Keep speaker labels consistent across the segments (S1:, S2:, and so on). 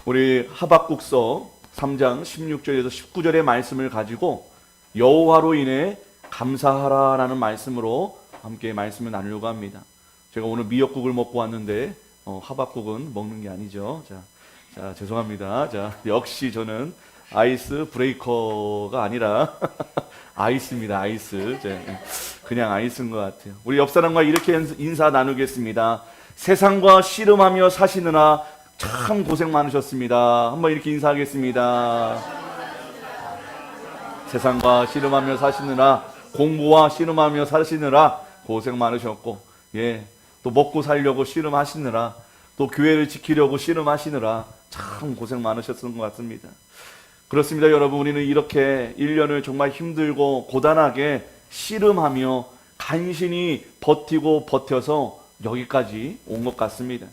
S1: 우리 하박국서 3장 16절에서 19절의 말씀을 가지고 여호와로 인해 감사하라라는 말씀으로 함께 말씀을 나누려고 합니다. 제가 오늘 미역국을 먹고 왔는데 하박국은 먹는 게 아니죠. 자, 죄송합니다. 자, 역시 저는 아이스 브레이커가 아니라 아이스입니다. 아이스. 그냥 아이스인 것 같아요. 우리 옆 사람과 이렇게 인사 나누겠습니다. 세상과 씨름하며 사시느라 참 고생 많으셨습니다. 한번 이렇게 인사하겠습니다. 세상과 씨름하며 사시느라, 공부와 씨름하며 사시느라 고생 많으셨고, 또 먹고 살려고 씨름하시느라, 또 교회를 지키려고 씨름하시느라 참 고생 많으셨던 것 같습니다. 그렇습니다. 여러분, 우리는 이렇게 1년을 정말 힘들고 고단하게 씨름하며 간신히 버티고 버텨서 여기까지 온 것 같습니다.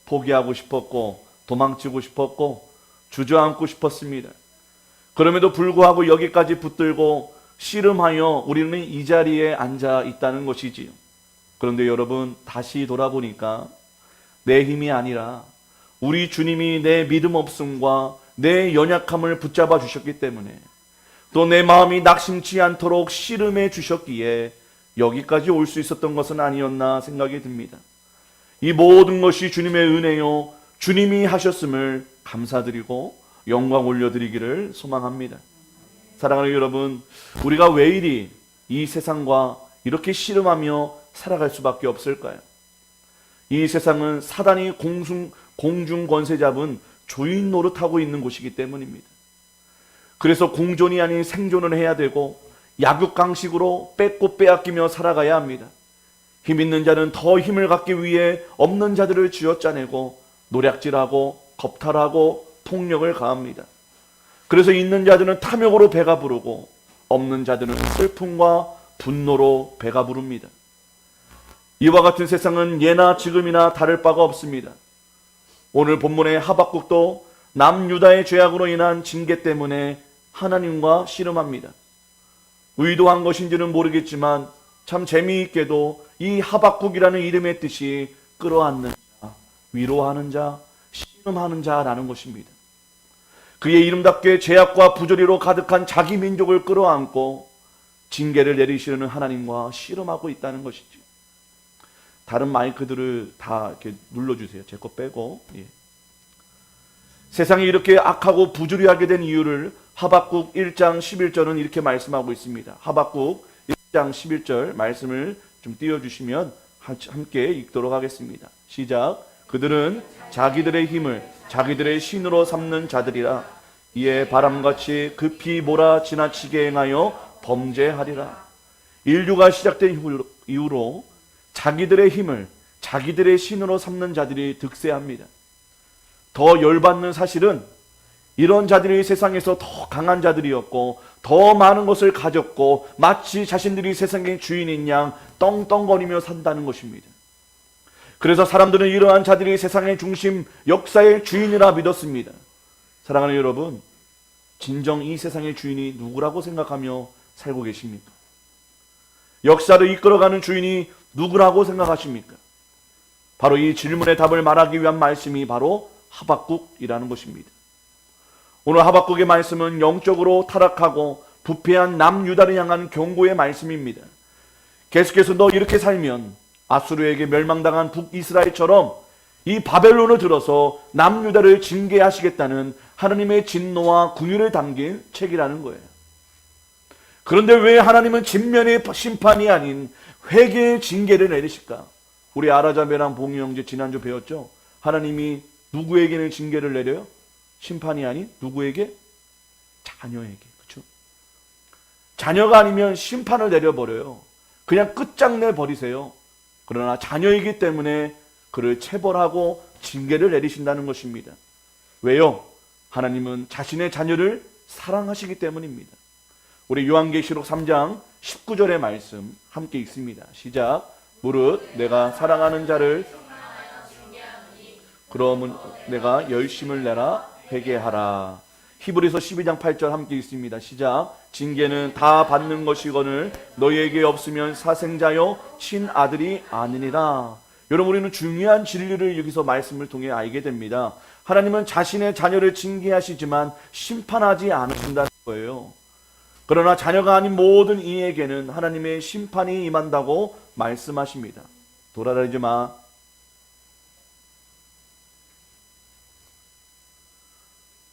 S1: 포기하고 싶었고 도망치고 싶었고 주저앉고 싶었습니다. 그럼에도 불구하고 여기까지 붙들고 씨름하여 우리는 이 자리에 앉아 있다는 것이지요. 그런데 여러분, 다시 돌아보니까 내 힘이 아니라 우리 주님이 내 믿음 없음과 내 연약함을 붙잡아 주셨기 때문에, 또 내 마음이 낙심치 않도록 씨름해 주셨기에 여기까지 올 수 있었던 것은 아니었나 생각이 듭니다. 이 모든 것이 주님의 은혜요, 주님이 하셨음을 감사드리고 영광 올려드리기를 소망합니다. 사랑하는 여러분, 우리가 왜 이리 이 세상과 이렇게 씨름하며 살아갈 수밖에 없을까요? 이 세상은 사단이 공중 권세 잡은 주인 노릇하고 있는 곳이기 때문입니다. 그래서 공존이 아닌 생존을 해야 되고 약육강식으로 뺏고 빼앗기며 살아가야 합니다. 힘 있는 자는 더 힘을 갖기 위해 없는 자들을 쥐어짜내고 노략질하고 겁탈하고 폭력을 가합니다. 그래서 있는 자들은 탐욕으로 배가 부르고 없는 자들은 슬픔과 분노로 배가 부릅니다. 이와 같은 세상은 예나 지금이나 다를 바가 없습니다. 오늘 본문의 하박국도 남유다의 죄악으로 인한 징계 때문에 하나님과 씨름합니다. 의도한 것인지는 모르겠지만 참 재미있게도 이 하박국이라는 이름의 뜻이 끌어안는 자, 위로하는 자, 씨름하는 자라는 것입니다. 그의 이름답게 죄악과 부조리로 가득한 자기 민족을 끌어안고 징계를 내리시려는 하나님과 씨름하고 있다는 것이죠. 다른 마이크들을 다 이렇게 눌러주세요. 제 거 빼고. 세상이 이렇게 악하고 부조리하게 된 이유를 하박국 1장 11절은 이렇게 말씀하고 있습니다. 하박국 1장 11절 말씀을 좀 띄워주시면 함께 읽도록 하겠습니다. 시작. 그들은 자기들의 힘을 자기들의 신으로 삼는 자들이라. 이에 바람같이 급히 몰아 지나치게 행하여 범죄하리라. 인류가 시작된 이후로 자기들의 힘을 자기들의 신으로 삼는 자들이 득세합니다. 더 열받는 사실은 이런 자들이 세상에서 더 강한 자들이었고 더 많은 것을 가졌고 마치 자신들이 세상의 주인인 양 떵떵거리며 산다는 것입니다. 그래서 사람들은 이러한 자들이 세상의 중심, 역사의 주인이라 믿었습니다. 사랑하는 여러분, 진정 이 세상의 주인이 누구라고 생각하며 살고 계십니까? 역사를 이끌어가는 주인이 누구라고 생각하십니까? 바로 이 질문의 답을 말하기 위한 말씀이 바로 하박국이라는 것입니다. 오늘 하박국의 말씀은 영적으로 타락하고 부패한 남유다를 향한 경고의 말씀입니다. 계속해서 너 이렇게 살면 아수르에게 멸망당한 북이스라엘처럼 이 바벨론을 들어서 남유다를 징계하시겠다는 하나님의 진노와 궁유를 담긴 책이라는 거예요. 그런데 왜 하나님은 진면의 심판이 아닌 회개의 징계를 내리실까? 우리 아라자베랑 봉이 형제 지난주 배웠죠? 하나님이 누구에게는 징계를 내려요? 심판이 아닌 누구에게? 자녀에게. 그렇죠? 자녀가 아니면 심판을 내려버려요. 그냥 끝장내 버리세요. 그러나 자녀이기 때문에 그를 체벌하고 징계를 내리신다는 것입니다. 왜요? 하나님은 자신의 자녀를 사랑하시기 때문입니다. 우리 요한계시록 3장 19절의 말씀 함께 읽습니다. 시작. 무릇 내가 사랑하는 자를 그러면 내가 열심을 내라 회개하라. 히브리서 12장 8절 함께 읽습니다. 시작. 징계는 다 받는 것이거늘 너희에게 없으면 사생자요 친아들이 아니니라. 여러분, 우리는 중요한 진리를 여기서 말씀을 통해 알게 됩니다. 하나님은 자신의 자녀를 징계하시지만 심판하지 않으신다는 거예요. 그러나 자녀가 아닌 모든 이에게는 하나님의 심판이 임한다고 말씀하십니다. 돌아다니지 마.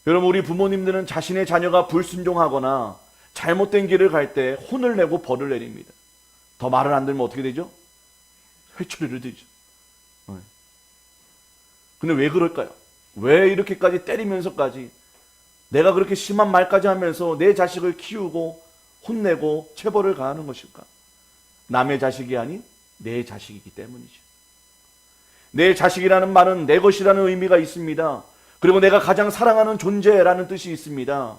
S1: 여러분, 우리 부모님들은 자신의 자녀가 불순종하거나 잘못된 길을 갈 때 혼을 내고 벌을 내립니다. 더 말을 안 들으면 어떻게 되죠? 회초리를 들죠. 근데 왜 그럴까요? 왜 이렇게까지 때리면서까지 내가 그렇게 심한 말까지 하면서 내 자식을 키우고 혼내고 체벌을 가하는 것일까? 남의 자식이 아닌 내 자식이기 때문이죠. 내 자식이라는 말은 내 것이라는 의미가 있습니다. 그리고 내가 가장 사랑하는 존재라는 뜻이 있습니다.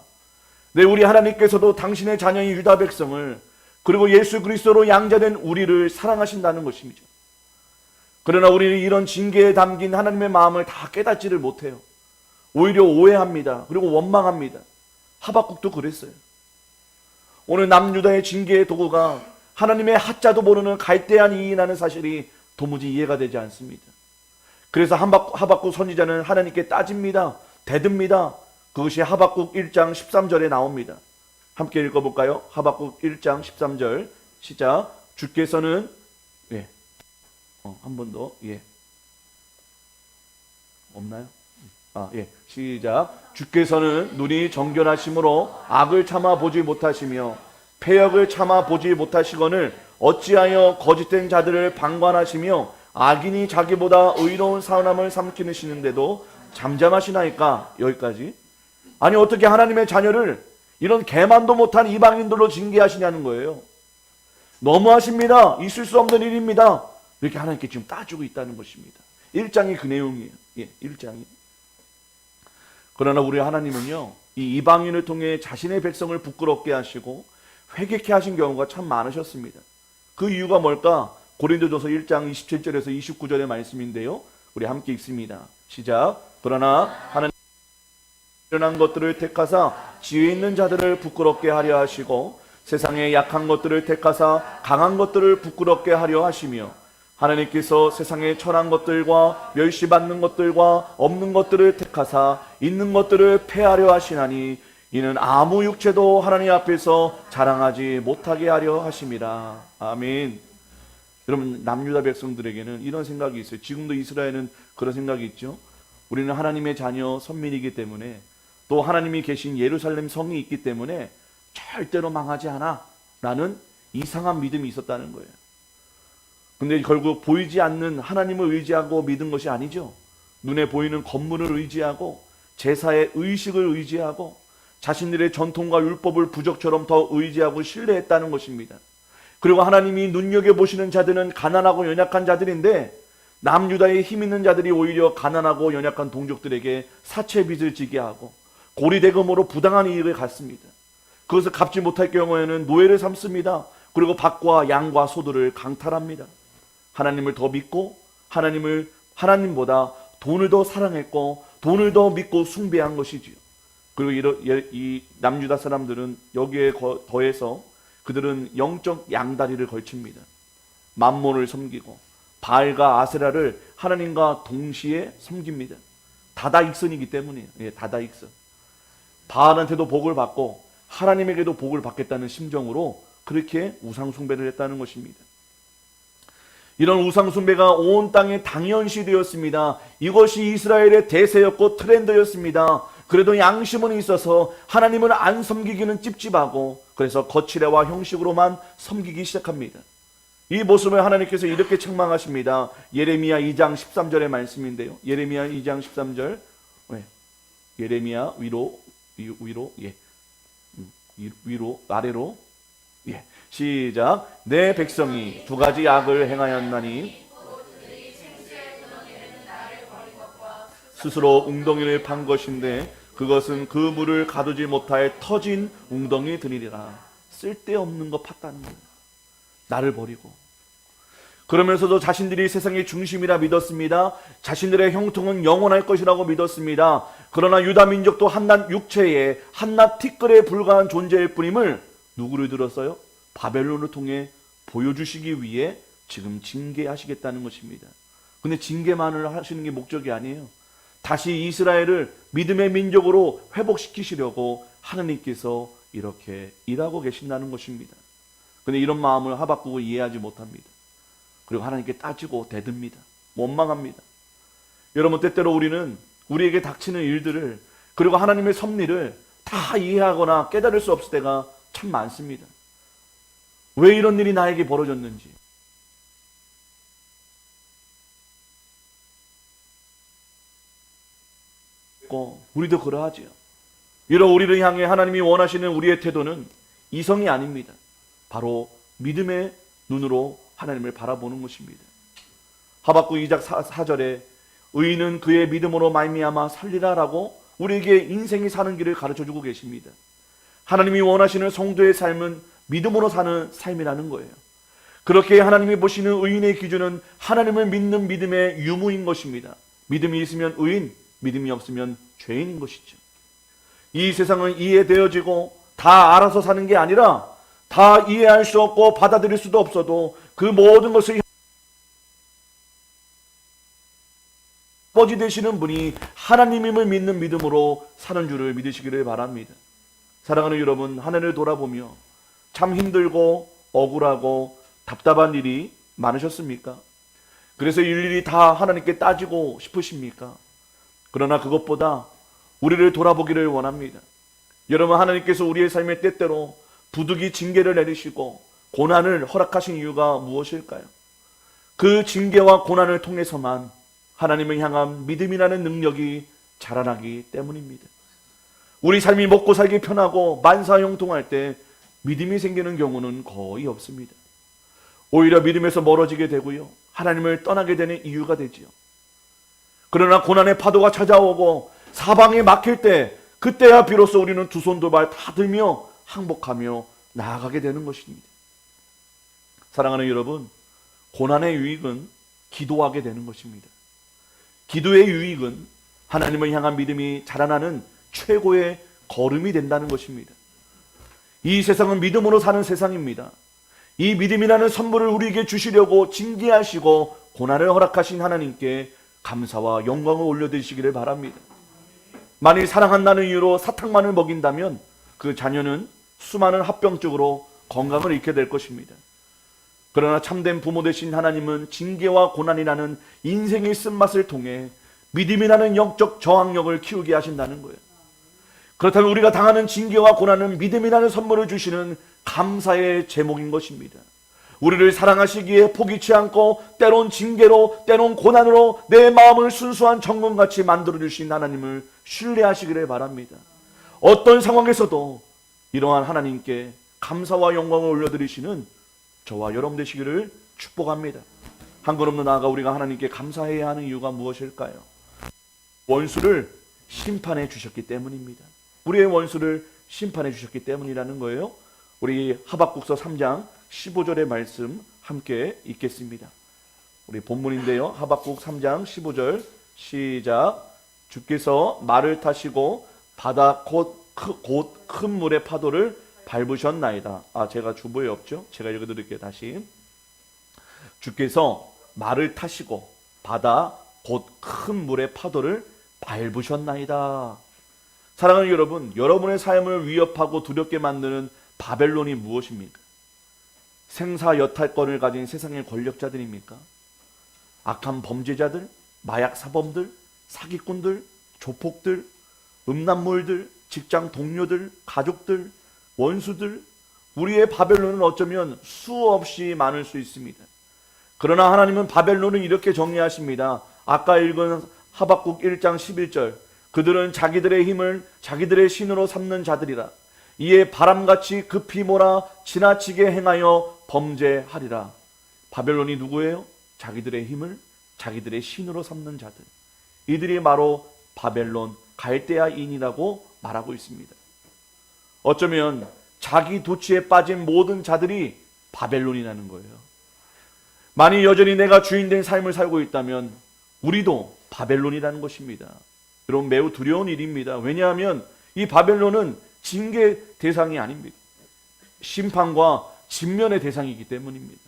S1: 네, 우리 하나님께서도 당신의 자녀인 유다 백성을, 그리고 예수 그리스도로 양자된 우리를 사랑하신다는 것입니다. 그러나 우리는 이런 징계에 담긴 하나님의 마음을 다 깨닫지를 못해요. 오히려 오해합니다. 그리고 원망합니다. 하박국도 그랬어요. 오늘 남유다의 징계의 도구가 하나님의 하자도 모르는 갈대한 이인하는 사실이 도무지 이해가 되지 않습니다. 그래서 하박국 선지자는 하나님께 따집니다. 대듭니다. 그것이 하박국 1장 13절에 나옵니다. 함께 읽어볼까요? 하박국 1장 13절 시작. 주께서는 한 번 더. 없나요? 시작. 주께서는 눈이 정결하심으로 악을 참아 보지 못하시며 패역을 참아 보지 못하시거늘 어찌하여 거짓된 자들을 방관하시며 악인이 자기보다 의로운 사람을 삼키시는데도 잠잠하시나이까? 여기까지. 아니, 어떻게 하나님의 자녀를 이런 개만도 못한 이방인들로 징계하시냐는 거예요. 너무하십니다. 있을 수 없는 일입니다. 이렇게 하나님께 지금 따지고 있다는 것입니다. 1장이 그 내용이에요. 1장이. 그러나 우리 하나님은요, 이 이방인을 통해 자신의 백성을 부끄럽게 하시고 회개케 하신 경우가 참 많으셨습니다. 그 이유가 뭘까? 고린도전서 1장 27절에서 29절의 말씀인데요. 우리 함께 읽습니다. 시작. 그러나 하나님 일어난 것들을 택하사 지혜 있는 자들을 부끄럽게 하려 하시고 세상의 약한 것들을 택하사 강한 것들을 부끄럽게 하려 하시며 하나님께서 세상의 천한 것들과 멸시받는 것들과 없는 것들을 택하사 있는 것들을 폐하려 하시나니 이는 아무 육체도 하나님 앞에서 자랑하지 못하게 하려 하심이라. 아멘. 여러분, 남유다 백성들에게는 이런 생각이 있어요. 지금도 이스라엘은 그런 생각이 있죠. 우리는 하나님의 자녀 선민이기 때문에, 또 하나님이 계신 예루살렘 성이 있기 때문에 절대로 망하지 않아 라는 이상한 믿음이 있었다는 거예요. 근데 결국 보이지 않는 하나님을 의지하고 믿은 것이 아니죠. 눈에 보이는 건물을 의지하고 제사의 의식을 의지하고 자신들의 전통과 율법을 부적처럼 더 의지하고 신뢰했다는 것입니다. 그리고 하나님이 눈여겨보시는 자들은 가난하고 연약한 자들인데 남유다의 힘 있는 자들이 오히려 가난하고 연약한 동족들에게 사채빚을 지게 하고 고리대금으로 부당한 이익을 갖습니다. 그것을 갚지 못할 경우에는 노예를 삼습니다. 그리고 밭과 양과 소들을 강탈합니다. 하나님을 더 믿고 하나님보다 돈을 더 사랑했고 돈을 더 믿고 숭배한 것이지요. 그리고 이 남유다 사람들은 여기에 더해서 그들은 영적 양다리를 걸칩니다. 맘몬을 섬기고 바알과 아세라를 하나님과 동시에 섬깁니다. 다다익선이기 때문이에요. 다다익선. 바알한테도 복을 받고 하나님에게도 복을 받겠다는 심정으로 그렇게 우상숭배를 했다는 것입니다. 이런 우상숭배가 온 땅에 당연시 되었습니다. 이것이 이스라엘의 대세였고 트렌드였습니다. 그래도 양심은 있어서 하나님을 안 섬기기는 찝찝하고 그래서 거칠애와 형식으로만 섬기기 시작합니다. 이 모습을 하나님께서 이렇게 책망하십니다. 예레미야 2장 13절의 말씀인데요. 예레미야 2장 13절. 예레미야 위로 아래로. 시작. 내 백성이 두 가지 악을 행하였나니 스스로 웅덩이를 판 것인데 그것은 그 물을 가두지 못할 터진 웅덩이들이라. 쓸데없는 거 팠다는 거예요. 나를 버리고. 그러면서도 자신들이 세상의 중심이라 믿었습니다. 자신들의 형통은 영원할 것이라고 믿었습니다. 그러나 유다 민족도 한낱 육체에 한낱 티끌에 불과한 존재일 뿐임을 누구를 들었어요? 바벨론을 통해 보여주시기 위해 지금 징계하시겠다는 것입니다. 근데 징계만을 하시는 게 목적이 아니에요. 다시 이스라엘을 믿음의 민족으로 회복시키시려고 하나님께서 이렇게 일하고 계신다는 것입니다. 근데 이런 마음을 하박국은 이해하지 못합니다. 그리고 하나님께 따지고 대듭니다. 원망합니다. 여러분, 때때로 우리는 우리에게 닥치는 일들을, 그리고 하나님의 섭리를 다 이해하거나 깨달을 수 없을 때가 참 많습니다. 왜 이런 일이 나에게 벌어졌는지, 우리도 그러하지요. 이런 우리를 향해 하나님이 원하시는 우리의 태도는 이성이 아닙니다. 바로 믿음의 눈으로 하나님을 바라보는 것입니다. 하박국 2장 4절에 의인은 그의 믿음으로 말미암아 살리라라고 우리에게 인생이 사는 길을 가르쳐주고 계십니다. 하나님이 원하시는 성도의 삶은 믿음으로 사는 삶이라는 거예요. 그렇게 하나님이 보시는 의인의 기준은 하나님을 믿는 믿음의 유무인 것입니다. 믿음이 있으면 의인, 믿음이 없으면 죄인인 것이죠. 이 세상은 이해되어지고 다 알아서 사는 게 아니라 다 이해할 수 없고 받아들일 수도 없어도 그 모든 것을 아버지 되시는 분이 하나님임을 믿는 믿음으로 사는 줄을 믿으시기를 바랍니다. 사랑하는 여러분, 하늘을 돌아보며 참 힘들고 억울하고 답답한 일이 많으셨습니까? 그래서 일일이 다 하나님께 따지고 싶으십니까? 그러나 그것보다 우리를 돌아보기를 원합니다. 여러분, 하나님께서 우리의 삶의 때때로 부득이 징계를 내리시고 고난을 허락하신 이유가 무엇일까요? 그 징계와 고난을 통해서만 하나님을 향한 믿음이라는 능력이 자라나기 때문입니다. 우리 삶이 먹고 살기 편하고 만사형통할 때 믿음이 생기는 경우는 거의 없습니다. 오히려 믿음에서 멀어지게 되고요, 하나님을 떠나게 되는 이유가 되지요. 그러나 고난의 파도가 찾아오고 사방이 막힐 때, 그때야 비로소 우리는 두 손 두 발 다 들며 항복하며 나아가게 되는 것입니다. 사랑하는 여러분, 고난의 유익은 기도하게 되는 것입니다. 기도의 유익은 하나님을 향한 믿음이 자라나는 최고의 걸음이 된다는 것입니다. 이 세상은 믿음으로 사는 세상입니다. 이 믿음이라는 선물을 우리에게 주시려고 징계하시고 고난을 허락하신 하나님께 감사와 영광을 올려드리시기를 바랍니다. 만일 사랑한다는 이유로 사탕만을 먹인다면 그 자녀는 수많은 합병증으로 건강을 잃게 될 것입니다. 그러나 참된 부모 되신 하나님은 징계와 고난이라는 인생의 쓴맛을 통해 믿음이라는 영적 저항력을 키우게 하신다는 거예요. 그렇다면 우리가 당하는 징계와 고난은 믿음이라는 선물을 주시는 감사의 제목인 것입니다. 우리를 사랑하시기에 포기치 않고 때론 징계로, 때론 고난으로 내 마음을 순수한 정금같이 만들어주신 하나님을 신뢰하시기를 바랍니다. 어떤 상황에서도 이러한 하나님께 감사와 영광을 올려드리시는 저와 여러분 되시기를 축복합니다. 한 걸음 더 나아가 우리가 하나님께 감사해야 하는 이유가 무엇일까요? 원수를 심판해 주셨기 때문입니다. 우리의 원수를 심판해 주셨기 때문이라는 거예요. 우리 하박국서 3장 15절의 말씀 함께 읽겠습니다. 우리 본문인데요, 하박국 3장 15절 시작. 주께서 말을 타시고 바다 곧 큰 물의 파도를 밟으셨나이다. 제가 주보에 없죠? 제가 읽어드릴게요. 다시. 주께서 말을 타시고 바다 곧 큰 물의 파도를 밟으셨나이다. 사랑하는 여러분, 여러분의 삶을 위협하고 두렵게 만드는 바벨론이 무엇입니까? 생사여탈권을 가진 세상의 권력자들입니까? 악한 범죄자들, 마약 사범들, 사기꾼들, 조폭들, 음란물들, 직장 동료들, 가족들, 원수들, 우리의 바벨론은 어쩌면 수없이 많을 수 있습니다. 그러나 하나님은 바벨론을 이렇게 정리하십니다. 아까 읽은 하박국 1장 11절, 그들은 자기들의 힘을 자기들의 신으로 삼는 자들이라. 이에 바람같이 급히 몰아 지나치게 행하여 범죄하리라. 바벨론이 누구예요? 자기들의 힘을 자기들의 신으로 삼는 자들. 이들이 바로 바벨론 갈대아인이라고 말하고 있습니다. 어쩌면 자기 도취에 빠진 모든 자들이 바벨론이라는 거예요. 만일 여전히 내가 주인된 삶을 살고 있다면 우리도 바벨론이라는 것입니다. 여러분, 매우 두려운 일입니다. 왜냐하면 이 바벨론은 징계 대상이 아닙니다. 심판과 진면의 대상이기 때문입니다.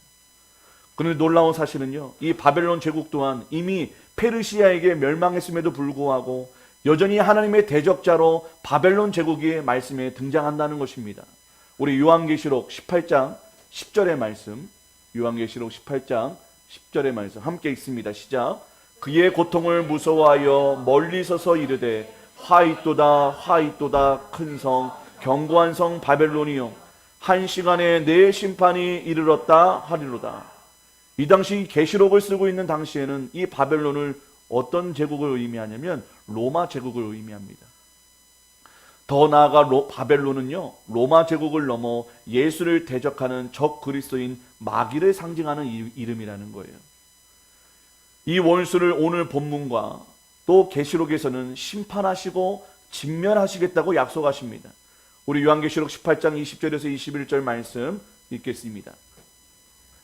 S1: 그런데 놀라운 사실은요, 이 바벨론 제국 또한 이미 페르시아에게 멸망했음에도 불구하고 여전히 하나님의 대적자로 바벨론 제국이 말씀에 등장한다는 것입니다. 우리 요한계시록 18장 10절의 말씀, 요한계시록 18장 10절의 말씀 함께 읽습니다. 시작. 그의 고통을 무서워하여 멀리 서서 이르되 화 있도다 화 있도다 큰 성 견고한 성 바벨론이요 한 시간에 내 심판이 이르렀다 하리로다. 이 당시 계시록을 쓰고 있는 당시에는 이 바벨론을 어떤 제국을 의미하냐면 로마 제국을 의미합니다. 더 나아가 바벨론은요, 로마 제국을 넘어 예수를 대적하는 적 그리스도인 마귀를 상징하는 이름이라는 거예요. 이 원수를 오늘 본문과 또 계시록에서는 심판하시고 직면하시겠다고 약속하십니다. 우리 요한계시록 18장 20절에서 21절 말씀 읽겠습니다.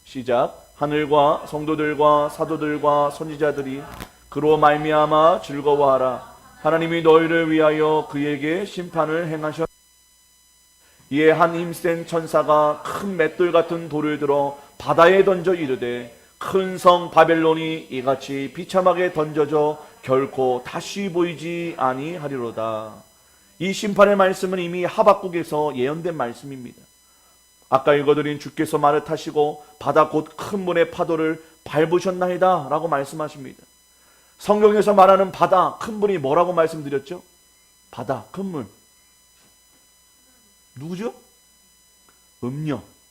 S1: 시작. 하늘과 성도들과 사도들과 선지자들이 그로 말미암아 즐거워하라. 하나님이 너희를 위하여 그에게 심판을 행하셨. 이에 한 힘센 천사가 큰 맷돌 같은 돌을 들어 바다에 던져 이르되 큰 성 바벨론이 이같이 비참하게 던져져 결코 다시 보이지 아니하리로다. 이 심판의 말씀은 이미 하박국에서 예언된 말씀입니다. 아까 읽어드린 주께서 말을 타시고 바다 곧 큰 물의 파도를 밟으셨나이다 라고 말씀하십니다. 성경에서 말하는 바다, 큰 물이 뭐라고 말씀드렸죠? 바다, 큰 물. 누구죠?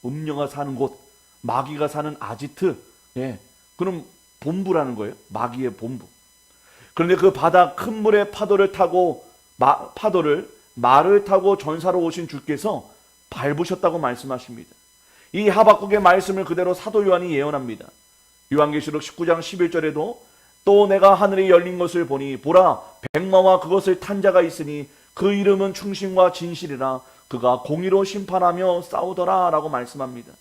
S1: 음녀가 사는 곳, 마귀가 사는 아지트. 예, 그럼 본부라는 거예요. 마귀의 본부. 그런데 그 바다 큰 물의 파도를 타고 말을 타고 전사로 오신 주께서 밟으셨다고 말씀하십니다. 이 하박국의 말씀을 그대로 사도 요한이 예언합니다. 요한계시록 19장 11절에도 또 내가 하늘이 열린 것을 보니 보라 백마와 그것을 탄 자가 있으니 그 이름은 충신과 진실이라 그가 공의로 심판하며 싸우더라 라고 말씀합니다.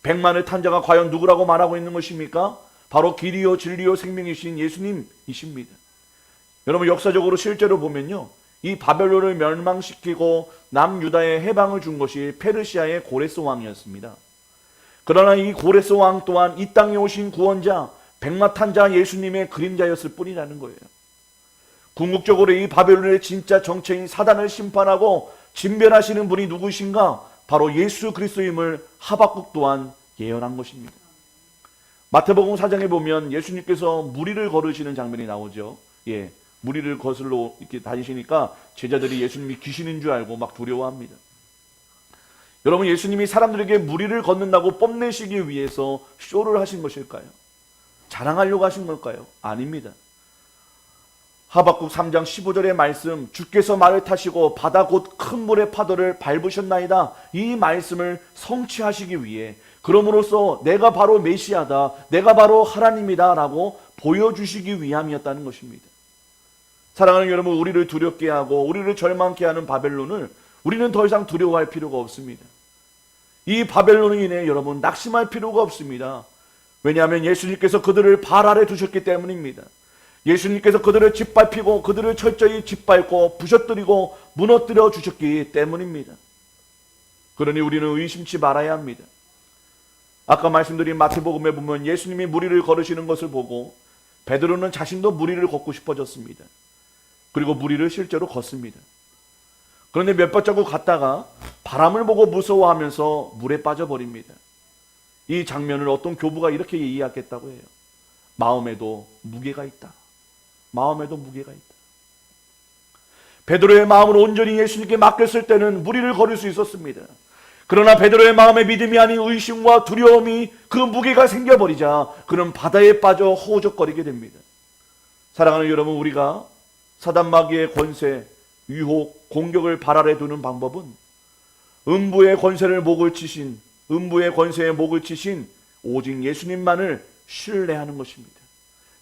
S1: 백만을 탄 자가 과연 누구라고 말하고 있는 것입니까? 바로 길이요 진리요 생명이신 예수님이십니다. 여러분 역사적으로 실제로 보면요, 이 바벨론을 멸망시키고 남유다에 해방을 준 것이 페르시아의 고레스 왕이었습니다. 그러나 이 고레스 왕 또한 이 땅에 오신 구원자 백마 탄 자 예수님의 그림자였을 뿐이라는 거예요. 궁극적으로 이 바벨론의 진짜 정체인 사단을 심판하고 진멸하시는 분이 누구신가? 바로 예수 그리스도임을 하박국 또한 예언한 것입니다. 마태복음 4장에 보면 예수님께서 무리를 걸으시는 장면이 나오죠. 예, 무리를 거슬러 이렇게 다니시니까 제자들이 예수님이 귀신인 줄 알고 막 두려워합니다. 여러분, 예수님이 사람들에게 무리를 걷는다고 뽐내시기 위해서 쇼를 하신 것일까요? 자랑하려고 하신 걸까요? 아닙니다. 하박국 3장 15절의 말씀, 주께서 말을 타시고 바다 곧 큰 물의 파도를 밟으셨나이다. 이 말씀을 성취하시기 위해, 그럼으로써 내가 바로 메시아다, 내가 바로 하나님이다 라고 보여주시기 위함이었다는 것입니다. 사랑하는 여러분, 우리를 두렵게 하고 우리를 절망케 하는 바벨론을 우리는 더 이상 두려워할 필요가 없습니다. 이 바벨론으로 인해 여러분 낙심할 필요가 없습니다. 왜냐하면 예수님께서 그들을 발 아래 두셨기 때문입니다. 예수님께서 그들을 짓밟히고 그들을 철저히 짓밟고 부셔뜨리고 무너뜨려 주셨기 때문입니다. 그러니 우리는 의심치 말아야 합니다. 아까 말씀드린 마태복음에 보면 예수님이 무리를 걸으시는 것을 보고 베드로는 자신도 무리를 걷고 싶어졌습니다. 그리고 무리를 실제로 걷습니다. 그런데 몇 발자국 갔다가 바람을 보고 무서워하면서 물에 빠져버립니다. 이 장면을 어떤 교부가 이렇게 이해하겠다고 해요. 마음에도 무게가 있다. 마음에도 무게가 있다. 베드로의 마음을 온전히 예수님께 맡겼을 때는 무리를 걸을 수 있었습니다. 그러나 베드로의 마음에 믿음이 아닌 의심과 두려움이 그 무게가 생겨버리자 그는 바다에 빠져 허우적거리게 됩니다. 사랑하는 여러분, 우리가 사단 마귀의 권세, 유혹, 공격을 발 아래 두는 방법은 음부의 권세의 목을 치신 오직 예수님만을 신뢰하는 것입니다.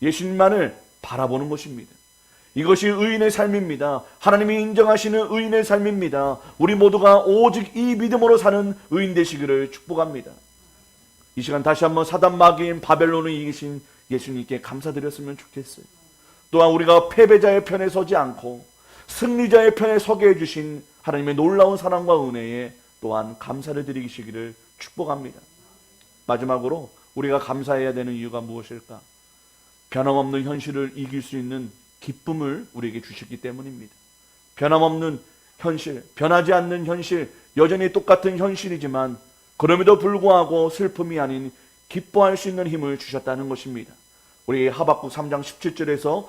S1: 예수님만을 바라보는 것입니다. 이것이 의인의 삶입니다. 하나님이 인정하시는 의인의 삶입니다. 우리 모두가 오직 이 믿음으로 사는 의인 되시기를 축복합니다. 이 시간 다시 한번 사단 마귀인 바벨론을 이기신 예수님께 감사드렸으면 좋겠어요. 또한 우리가 패배자의 편에 서지 않고 승리자의 편에 서게 해주신 하나님의 놀라운 사랑과 은혜에 또한 감사를 드리시기를 축복합니다. 마지막으로 우리가 감사해야 되는 이유가 무엇일까? 변함없는 현실을 이길 수 있는 기쁨을 우리에게 주셨기 때문입니다. 변함없는 현실, 변하지 않는 현실, 여전히 똑같은 현실이지만 그럼에도 불구하고 슬픔이 아닌 기뻐할 수 있는 힘을 주셨다는 것입니다. 우리 하박국 3장 17절에서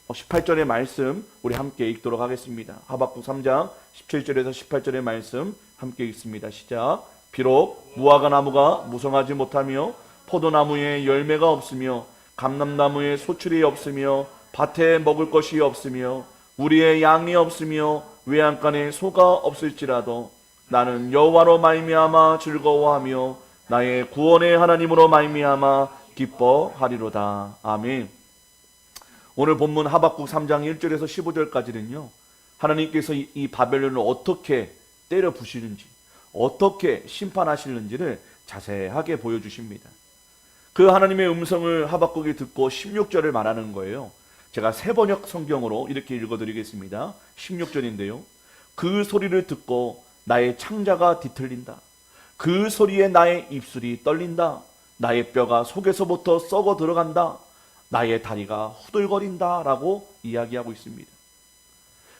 S1: 18절의 말씀 우리 함께 읽도록 하겠습니다. 하박국 3장 17절에서 18절의 말씀 함께 읽습니다. 시작. 비록 무화과 나무가 무성하지 못하며 포도나무에 열매가 없으며 감람나무에 소출이 없으며 밭에 먹을 것이 없으며 우리의 양이 없으며 외양간에 소가 없을지라도 나는 여호와로 말미암아 즐거워하며 나의 구원의 하나님으로 말미암아 기뻐하리로다. 아멘. 오늘 본문 하박국 3장 1절에서 15절까지는요, 하나님께서 이 바벨론을 어떻게 때려 부시는지, 어떻게 심판하시는지를 자세하게 보여주십니다. 그 하나님의 음성을 하박국이 듣고 16절을 말하는 거예요. 제가 세번역 성경으로 이렇게 읽어드리겠습니다. 16절인데요. 그 소리를 듣고 나의 창자가 뒤틀린다. 그 소리에 나의 입술이 떨린다. 나의 뼈가 속에서부터 썩어 들어간다. 나의 다리가 후들거린다 라고 이야기하고 있습니다.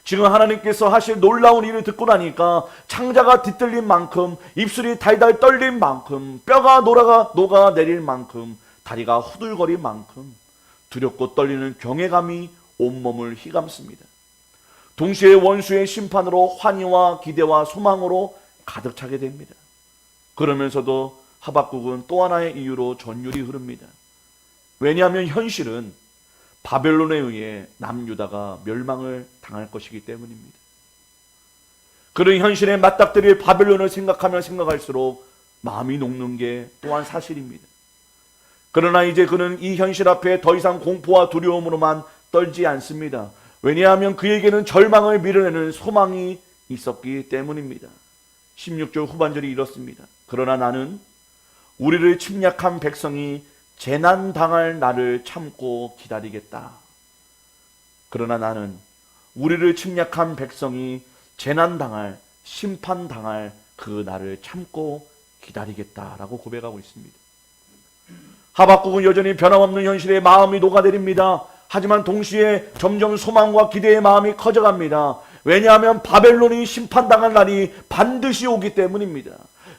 S1: 지금 하나님께서 하실 놀라운 일을 듣고 나니까 창자가 뒤틀린 만큼, 입술이 달달 떨린 만큼, 뼈가 녹아내릴 만큼, 다리가 후들거릴 만큼 두렵고 떨리는 경외감이 온몸을 휘감습니다. 동시에 원수의 심판으로 환희와 기대와 소망으로 가득 차게 됩니다. 그러면서도 하박국은 또 하나의 이유로 전율이 흐릅니다. 왜냐하면 현실은 바벨론에 의해 남유다가 멸망을 당할 것이기 때문입니다. 그런 현실에 맞닥뜨릴 바벨론을 생각하면 생각할수록 마음이 녹는 게 또한 사실입니다. 그러나 이제 그는 이 현실 앞에 더 이상 공포와 두려움으로만 떨지 않습니다. 왜냐하면 그에게는 절망을 밀어내는 소망이 있었기 때문입니다. 16절 후반절이 이렇습니다. 그러나 나는 우리를 침략한 백성이 재난당할 날을 참고 기다리겠다. 그러나 나는 우리를 침략한 백성이 재난당할, 심판당할 그 날을 참고 기다리겠다라고 고백하고 있습니다. 하박국은 여전히 변함없는 현실에 마음이 녹아내립니다. 하지만 동시에 점점 소망과 기대의 마음이 커져갑니다. 왜냐하면 바벨론이 심판당할 날이 반드시 오기 때문입니다.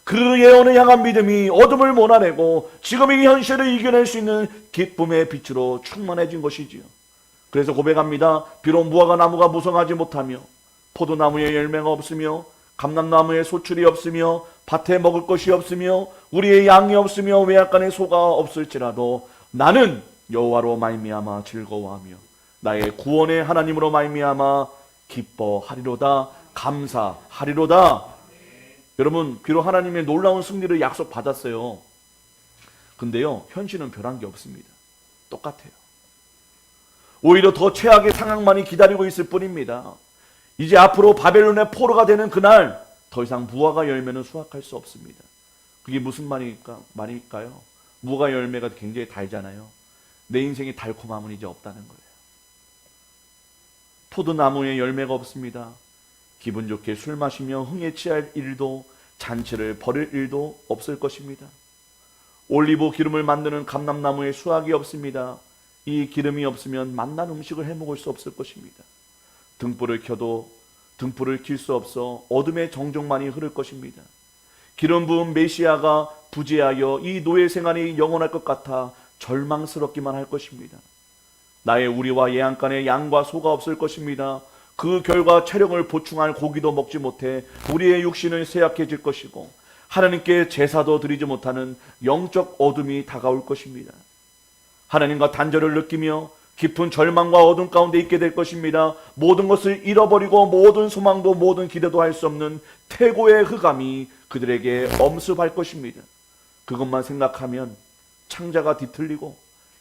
S1: 그 예언을 향한 믿음이 어둠을 몰아내고 지금 이 현실을 이겨낼 수 있는 기쁨의 빛으로 충만해진 것이지요. 그래서 고백합니다. 비록 무화과 나무가 무성하지 못하며 포도나무에 열매가 없으며 감람나무에 소출이 없으며 밭에 먹을 것이 없으며 우리의 양이 없으며 외양간에 소가 없을지라도 나는 여호와로 말미암아 즐거워하며 나의 구원의 하나님으로 말미암아 기뻐하리로다. 감사하리로다. 여러분, 비록 하나님의 놀라운 승리를 약속받았어요. 근데요, 현실은 변한 게 없습니다. 똑같아요. 오히려 더 최악의 상황만이 기다리고 있을 뿐입니다. 이제 앞으로 바벨론의 포로가 되는 그날 더 이상 무화과 열매는 수확할 수 없습니다. 그게 무슨 말일까요? 무화과 열매가 굉장히 달잖아요. 내 인생의 달콤함은 이제 없다는 거예요. 포도나무에 열매가 없습니다. 기분 좋게 술 마시며 흥에 취할 일도, 잔치를 벌일 일도 없을 것입니다. 올리브 기름을 만드는 감람나무에 수확이 없습니다. 이 기름이 없으면 맛난 음식을 해먹을 수 없을 것입니다. 등불을 켜도 등불을 킬 수 없어 어둠의 정적만이 흐를 것입니다. 기름 부은 메시아가 부재하여 이 노예 생활이 영원할 것 같아 절망스럽기만 할 것입니다. 나의 우리와 예양간에 양과 소가 없을 것입니다. 그 결과 체력을 보충할 고기도 먹지 못해 우리의 육신은 쇠약해질 것이고 하나님께 제사도 드리지 못하는 영적 어둠이 다가올 것입니다. 하나님과 단절을 느끼며 깊은 절망과 어둠 가운데 있게 될 것입니다. 모든 것을 잃어버리고 모든 소망도 모든 기대도 할 수 없는 태고의 흑암이 그들에게 엄습할 것입니다. 그것만 생각하면 창자가 뒤틀리고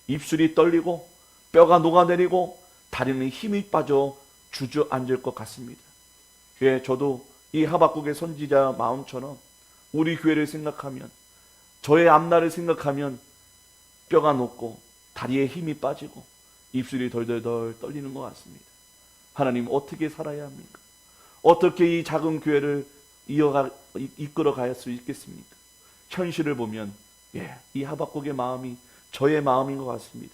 S1: 입술이 떨리고 뼈가 녹아내리고 다리는 힘이 빠져 주저앉을 것 같습니다. 예, 저도 이 하박국의 선지자 마음처럼 우리 교회를 생각하면, 저의 앞날을 생각하면 뼈가 녹고 다리에 힘이 빠지고 입술이 덜덜덜 떨리는 것 같습니다. 하나님, 어떻게 살아야 합니까? 어떻게 이 작은 교회를 이끌어 갈 수 있겠습니까? 현실을 보면 이 하박국의 마음이 저의 마음인 것 같습니다.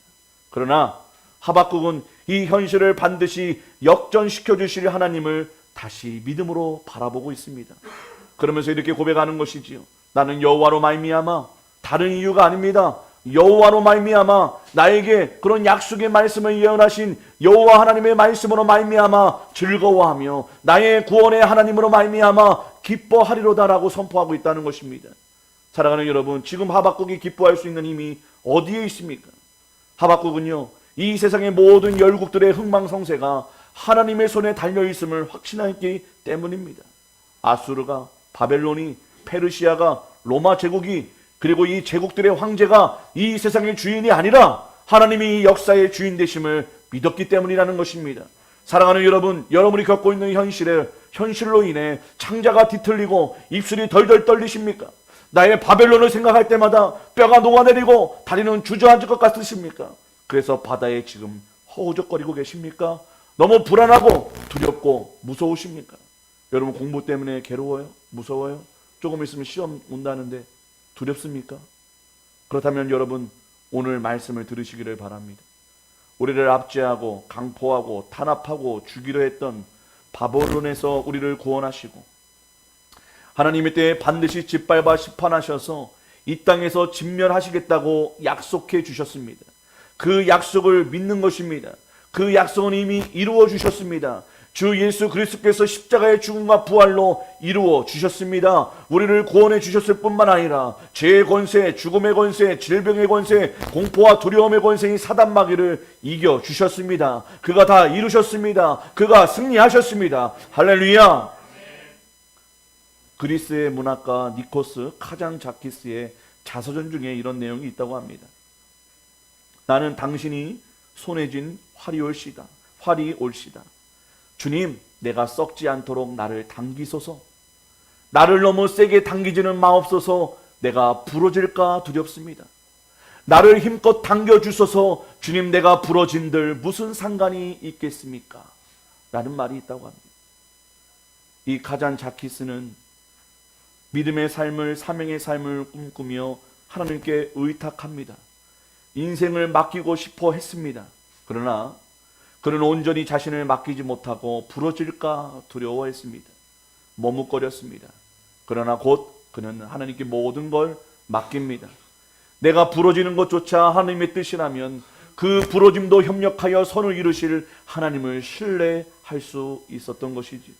S1: 그러나 하박국은 이 현실을 반드시 역전시켜 주실 하나님을 다시 믿음으로 바라보고 있습니다. 그러면서 이렇게 고백하는 것이지요. 나는 여호와로 말미암아, 다른 이유가 아닙니다. 여호와로 말미암아, 나에게 그런 약속의 말씀을 예언하신 여호와 하나님의 말씀으로 말미암아 즐거워하며 나의 구원의 하나님으로 말미암아 기뻐하리로다라고 선포하고 있다는 것입니다. 사랑하는 여러분, 지금 하박국이 기뻐할 수 있는 힘이 어디에 있습니까? 하박국은요, 이 세상의 모든 열국들의 흥망성쇠가 하나님의 손에 달려있음을 확신하기 때문입니다. 아수르가, 바벨론이, 페르시아가, 로마 제국이, 그리고 이 제국들의 황제가 이 세상의 주인이 아니라 하나님이 이 역사의 주인 되심을 믿었기 때문이라는 것입니다. 사랑하는 여러분, 여러분이 겪고 있는 현실로 인해 창자가 뒤틀리고 입술이 덜덜 떨리십니까? 나의 바벨론을 생각할 때마다 뼈가 녹아내리고 다리는 주저앉을 것 같으십니까? 그래서 바다에 지금 허우적거리고 계십니까? 너무 불안하고 두렵고 무서우십니까? 여러분, 공부 때문에 괴로워요? 무서워요? 조금 있으면 시험 온다는데 두렵습니까? 그렇다면 여러분, 오늘 말씀을 들으시기를 바랍니다. 우리를 압제하고 강포하고 탄압하고 죽이려 했던 바벨론에서 우리를 구원하시고 하나님의 때에 반드시 짓밟아 심판하셔서 이 땅에서 진멸하시겠다고 약속해 주셨습니다. 그 약속을 믿는 것입니다. 그 약속은 이미 이루어 주셨습니다. 주 예수 그리스도께서 십자가의 죽음과 부활로 이루어 주셨습니다. 우리를 구원해 주셨을 뿐만 아니라 죄의 권세, 죽음의 권세, 질병의 권세, 공포와 두려움의 권세인 사단 마귀를 이겨 주셨습니다. 그가 다 이루셨습니다. 그가 승리하셨습니다. 할렐루야. 그리스의 문학가 니코스 카잔자키스의 자서전 중에 이런 내용이 있다고 합니다. 나는 당신이 손에 쥔 활이 올시다. 주님, 내가 썩지 않도록 나를 당기소서. 나를 너무 세게 당기지는 마옵소서. 내가 부러질까 두렵습니다. 나를 힘껏 당겨주소서. 주님, 내가 부러진들 무슨 상관이 있겠습니까? 라는 말이 있다고 합니다. 이 카잔자키스는 믿음의 삶을, 사명의 삶을 꿈꾸며 하나님께 의탁합니다. 인생을 맡기고 싶어 했습니다. 그러나 그는 온전히 자신을 맡기지 못하고 부러질까 두려워했습니다. 머뭇거렸습니다. 그러나 곧 그는 하나님께 모든 걸 맡깁니다. 내가 부러지는 것조차 하나님의 뜻이라면 그 부러짐도 협력하여 선을 이루실 하나님을 신뢰할 수 있었던 것이지.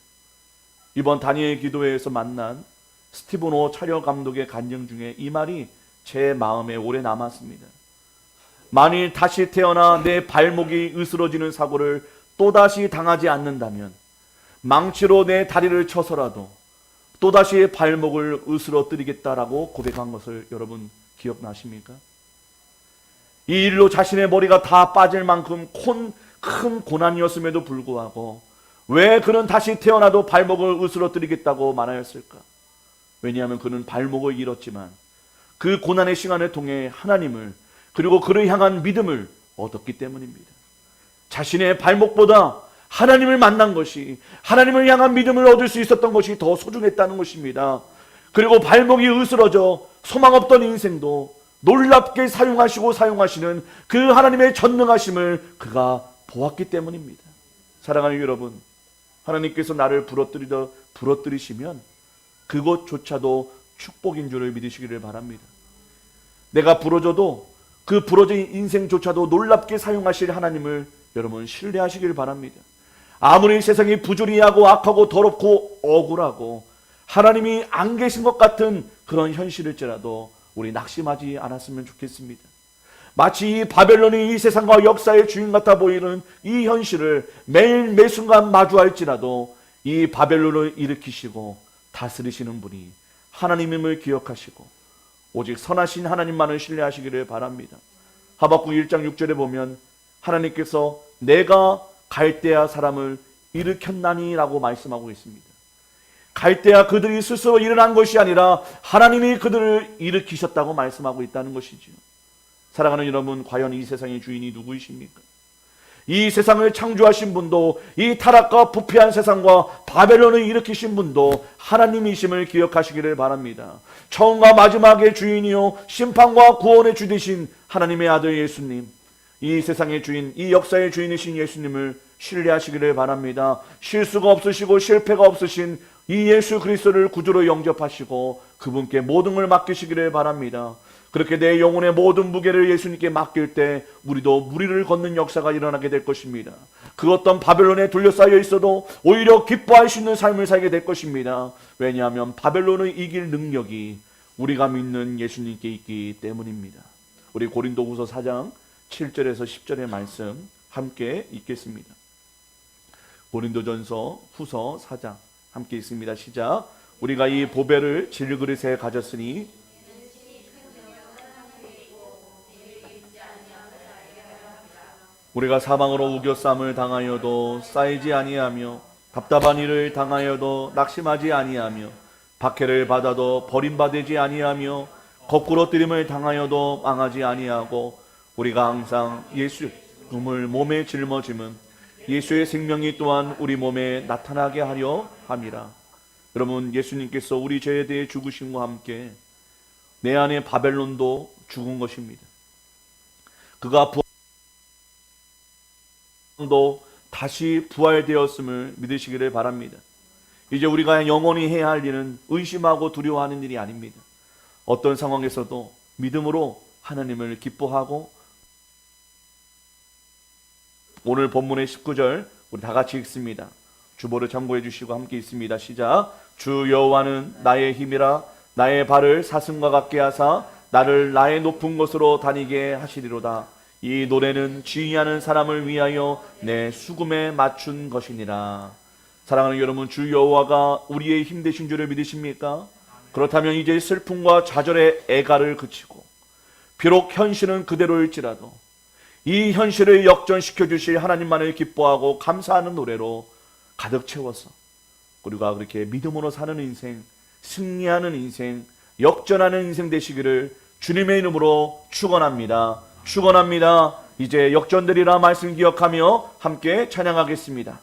S1: 이번 다니엘 기도회에서 만난 스티븐 오 촬영 감독의 간증 중에 이 말이 제 마음에 오래 남았습니다. 만일 다시 태어나 내 발목이 으스러지는 사고를 또다시 당하지 않는다면 망치로 내 다리를 쳐서라도 또다시 발목을 으스러뜨리겠다라고 고백한 것을 여러분 기억나십니까? 이 일로 자신의 머리가 다 빠질 만큼 큰 고난이었음에도 불구하고 왜 그는 다시 태어나도 발목을 으스러뜨리겠다고 말하였을까? 왜냐하면 그는 발목을 잃었지만 그 고난의 시간을 통해 하나님을 그리고 그를 향한 믿음을 얻었기 때문입니다. 자신의 발목보다 하나님을 만난 것이, 하나님을 향한 믿음을 얻을 수 있었던 것이 더 소중했다는 것입니다. 그리고 발목이 으스러져 소망 없던 인생도 놀랍게 사용하시는 그 하나님의 전능하심을 그가 보았기 때문입니다. 사랑하는 여러분, 하나님께서 나를 부러뜨리시면 그것조차도 축복인 줄을 믿으시기를 바랍니다. 내가 부러져도 그 부러진 인생조차도 놀랍게 사용하실 하나님을 여러분 신뢰하시길 바랍니다. 아무리 세상이 부조리하고 악하고 더럽고 억울하고 하나님이 안 계신 것 같은 그런 현실일지라도 우리 낙심하지 않았으면 좋겠습니다. 마치 이 바벨론이 이 세상과 역사의 주인 같아 보이는 이 현실을 매일 매순간 마주할지라도 이 바벨론을 일으키시고 다스리시는 분이 하나님임을 기억하시고 오직 선하신 하나님만을 신뢰하시기를 바랍니다. 하박국 1장 6절에 보면 하나님께서 내가 갈대아 사람을 일으켰나니 라고 말씀하고 있습니다. 갈대아 그들이 스스로 일어난 것이 아니라 하나님이 그들을 일으키셨다고 말씀하고 있다는 것이지요. 사랑하는 여러분, 과연 이 세상의 주인이 누구이십니까? 이 세상을 창조하신 분도, 이 타락과 부패한 세상과 바벨론을 일으키신 분도 하나님이심을 기억하시기를 바랍니다. 처음과 마지막의 주인이요 심판과 구원의 주 되신 하나님의 아들 예수님, 이 세상의 주인, 이 역사의 주인이신 예수님을 신뢰하시기를 바랍니다. 실수가 없으시고 실패가 없으신 이 예수 그리스도를 구주로 영접하시고 그분께 모든 걸 맡기시기를 바랍니다. 그렇게 내 영혼의 모든 무게를 예수님께 맡길 때 우리도 무리를 걷는 역사가 일어나게 될 것입니다. 그 어떤 바벨론에 둘러싸여 있어도 오히려 기뻐할 수 있는 삶을 살게 될 것입니다. 왜냐하면 바벨론을 이길 능력이 우리가 믿는 예수님께 있기 때문입니다. 우리 고린도후서 4장 7절에서 10절의 말씀 함께 읽겠습니다. 고린도전서 후서 4장 함께 읽습니다. 시작. 우리가 이 보배를 질그릇에 가졌으니 우리가 사방으로 우겨쌈을 당하여도 쌓이지 아니하며 답답한 일을 당하여도 낙심하지 아니하며 박해를 받아도 버림받지 아니하며 거꾸로 뜨림을 당하여도 망하지 아니하고 우리가 항상 예수의 몸을 몸에 짊어짐은 예수의 생명이 또한 우리 몸에 나타나게 하려 함이라. 여러분, 예수님께서 우리 죄에 대해 죽으심과 함께 내 안에 바벨론도 죽은 것입니다. 그가 도 다시 부활되었음을 믿으시기를 바랍니다. 이제 우리가 영원히 해야 할 일은 의심하고 두려워하는 일이 아닙니다. 어떤 상황에서도 믿음으로 하나님을 기뻐하고, 오늘 본문의 19절 우리 다 같이 읽습니다. 주보를 참고해 주시고 함께 읽습니다. 시작. 주 여호와는 나의 힘이라 나의 발을 사슴과 같게 하사 나를 나의 높은 곳으로 다니게 하시리로다. 이 노래는 지휘하는 사람을 위하여 내 수금에 맞춘 것이니라. 사랑하는 여러분, 주 여호와가 우리의 힘 되신 줄을 믿으십니까? 그렇다면 이제 슬픔과 좌절의 애가를 그치고, 비록 현실은 그대로일지라도 이 현실을 역전시켜 주실 하나님만을 기뻐하고 감사하는 노래로 가득 채워서 우리가 그렇게 믿음으로 사는 인생, 승리하는 인생, 역전하는 인생 되시기를 주님의 이름으로 축원합니다. 축원합니다. 이제 역전되리라 말씀 기억하며 함께 찬양하겠습니다.